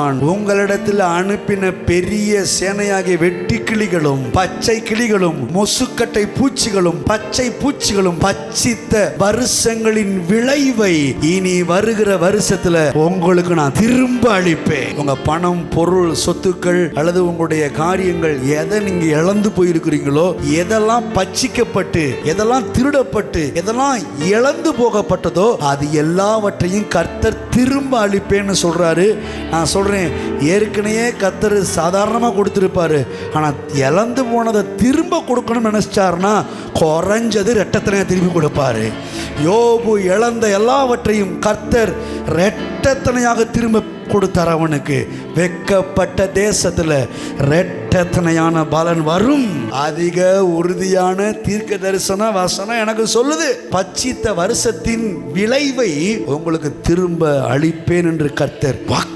நான் உங்களிடத்தில் அனுப்பின பெரிய சேனையாகிய வெட்டி கிளிகளும் பச்சை கிளிகளும் மொசுக்கட்டை பூச்சிகளும் பச்சை பூச்சிகளும் பச்சித்த வருஷங்களின் விளைவை இனி வருகிற வருஷத்துல உங்களுக்கு நான் திரும்ப அளிப்பேன். உங்க பணம், பொருள், சொத்துக்கள் அல்லது உங்களுடைய காரியங்கள் எதை நீங்க இழந்து போயிருக்கிறீங்களோ, எதெல்லாம் பச்சிக்கப்பட்டு, எதெல்லாம் திருடப்பட்டு, எதெல்லாம் இழந்து போகப்பட்டதோ அது எல்லாவற்றையும் கர்த்தர் திரும்ப அளிப்பேன்னு சொல்றாரு. நான் சொல்றேன், ஏற்கனவே கர்த்தர் சாதாரணமா கொடுத்திருப்பாரு. ஆனா இழந்து போனதை திரும்ப கொடுக்கணும்னு நினைச்சாருன்னா குறைஞ்சது ரெட்டத்தனையா திரும்பி கொடுப்பாரு. யோபு இழந்த எல்லாவற்றையும் கர்த்தர் ரெட்டத்தனையாக திரும்ப கொடுத்தார். அவனுக்கு வெக்கப்பட்ட தேசத்துல ரெட்டத்தனையான பலன் வரும். அதிக உறுதியான தீர்க்க தரிசன வசனம் எனக்கு சொல்லுது, பச்சித்த வருஷத்தின் விளைவை உங்களுக்கு திரும்ப அளிப்பேன் என்று கர்த்தர் வாக்கு